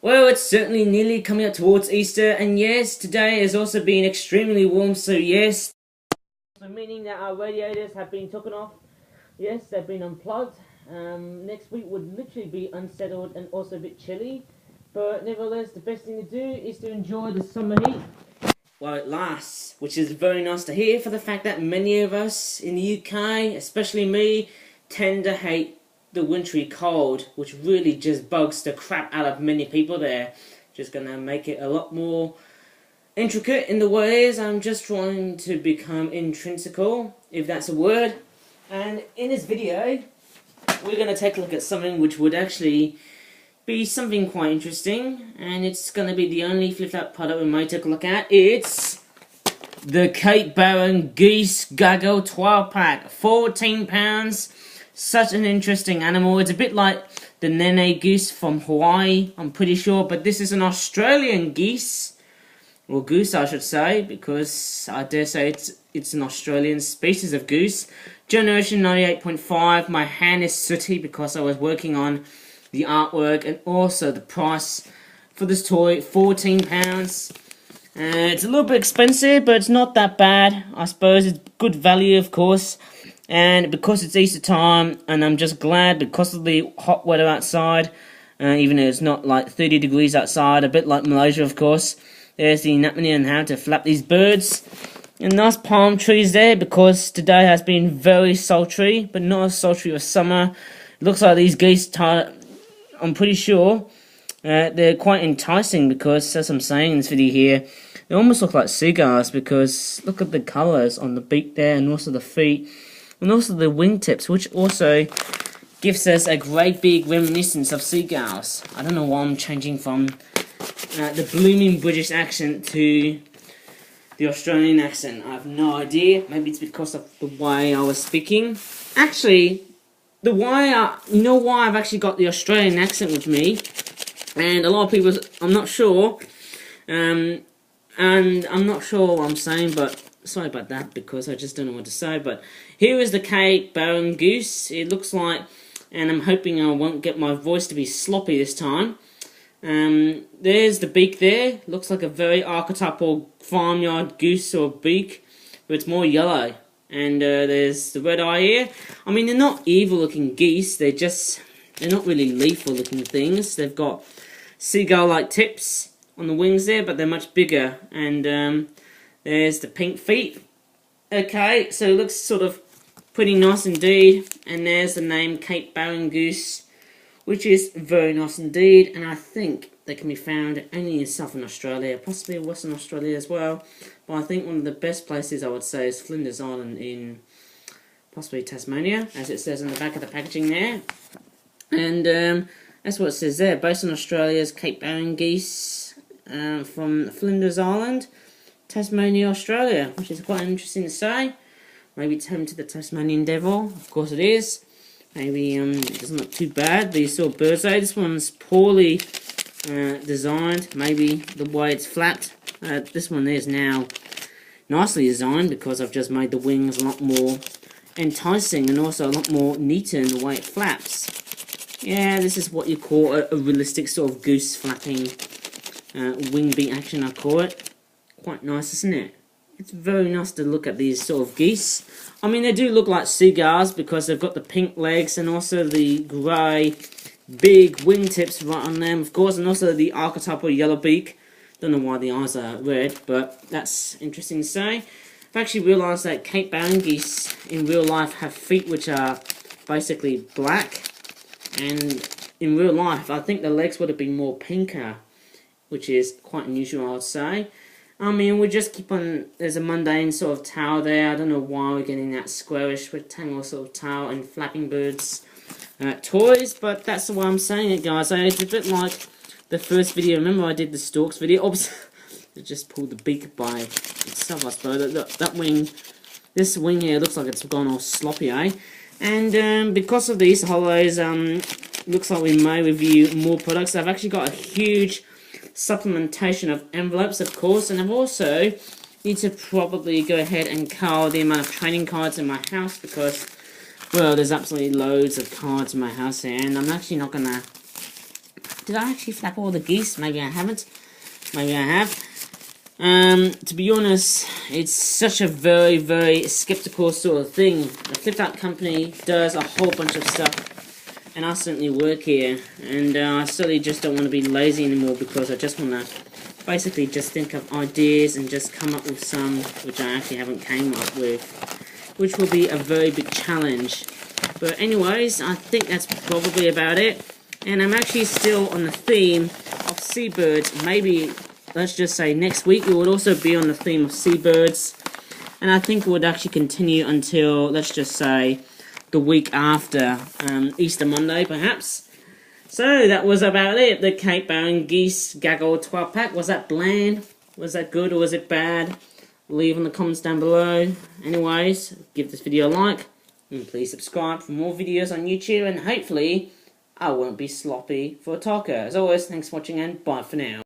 Well, it's certainly nearly coming up towards Easter, and yes, today has also been extremely warm, so yes. So meaning that our radiators have been taken off. Yes, they've been unplugged. Next week would literally be unsettled and also a bit chilly. But nevertheless, the best thing to do is to enjoy the summer heat while it lasts, which is very nice to hear for the fact that many of us in the UK, especially me, tend to hate the wintry cold, which really just bugs the crap out of many people there. Just gonna make it a lot more intricate in the ways I'm just trying to become intrinsical, if that's a word. And in this video, we're gonna take a look at something which would actually be something quite interesting, and it's going to be the only flip-flap product we might take a look at. It's the Cape Barren Geese Gaggle 12-pack, £14. Such an interesting animal. It's a bit like the nene goose from Hawaii, I'm pretty sure, but this is an Australian geese, or goose I should say, because I dare say it's an Australian species of goose. Generation 98.5. My hand is sooty because I was working on the artwork and also the price for this toy, £14. It's a little bit expensive, but it's not that bad. I suppose it's good value, of course, and because it's Easter time, and I'm just glad because of the hot weather outside, even though it's not like 30 degrees outside, a bit like Malaysia, of course. There's the anatomy on how to flap these birds. And nice palm trees there, because today has been very sultry, but not as sultry as summer. It looks like these geese I'm pretty sure they're quite enticing because, as I'm saying in this video here, they almost look like seagulls because look at the colours on the beak there and also the feet and also the wingtips, which also gives us a great big reminiscence of seagulls. I don't know why I'm changing from the blooming British accent to the Australian accent. I have no idea. Maybe it's because of the way I was speaking. Actually, you know why I've actually got the Australian accent with me, and a lot of people, I'm not sure, and I'm not sure what I'm saying, but sorry about that, because I just don't know what to say. But here is the Cape Barren Goose. It looks like, and I'm hoping I won't get my voice to be sloppy this time. There's the beak there. Looks like a very archetypal farmyard goose or beak, but it's more yellow. And there's the red eye here. I mean, they're not evil-looking geese. They're not really lethal-looking things. They've got seagull-like tips on the wings there, but they're much bigger. And there's the pink feet. Okay, so it looks sort of pretty nice indeed. And there's the name Cape Barren Goose, which is very nice indeed. And I think they can be found only in Southern Australia, possibly Western Australia as well. But I think one of the best places I would say is Flinders Island in possibly Tasmania, as it says on the back of the packaging there. And that's what it says there, based on Australia's Cape Barren Geese from Flinders Island, Tasmania, Australia, which is quite interesting to say. Maybe it's home to the Tasmanian devil, of course it is. Maybe it's not too bad. These sort of birds, eh? This one's poorly designed, maybe the way it's flapped. This one is now nicely designed because I've just made the wings a lot more enticing and also a lot more neater in the way it flaps. Yeah, this is what you call a realistic sort of goose flapping wing beat action, I call it. Quite nice, isn't it? It's very nice to look at these sort of geese. I mean, they do look like seagulls because they've got the pink legs and also the grey big wingtips right on them, of course, and also the archetypal yellow beak. Don't know why the eyes are red, but that's interesting to say. I've actually realised that Cape Barren Geese in real life have feet which are basically black, and in real life I think the legs would have been more pinker, which is quite unusual, I would say. I mean, we just keep on, there's a mundane sort of tail there. I don't know why we're getting that squarish rectangular sort of tail and flapping birds toys, but that's the way I'm saying it, guys. So it's a bit like the first video. Remember I did the storks video? Oops, it just pulled the beak by itself, I suppose. That wing, this wing here looks like it's gone all sloppy, eh? And because of these holidays, looks like we may review more products. I've actually got a huge supplementation of envelopes, of course, and I've also need to probably go ahead and cull the amount of trading cards in my house because, well, there's absolutely loads of cards in my house here, and I'm actually not gonna Did I actually flap all the geese? Maybe I haven't. Maybe I have. To be honest, it's such a very, very skeptical sort of thing. The Flip Out Company does a whole bunch of stuff, and I certainly work here, and I certainly just don't want to be lazy anymore, because I just want to basically just think of ideas and just come up with some which I actually haven't came up with, which will be a very big challenge. But anyways, I think that's probably about it. And I'm actually still on the theme of seabirds. Maybe, let's just say next week, we would also be on the theme of seabirds. And I think it would actually continue until, let's just say, the week after Easter Monday, perhaps. So, that was about it. The Cape Barren Geese Gaggle 12-pack. Was that bland? Was that good or was it bad? Leave in the comments down below. Anyways, give this video a like. And please subscribe for more videos on YouTube. And hopefully, I won't be sloppy for a taco. As always, thanks for watching and bye for now.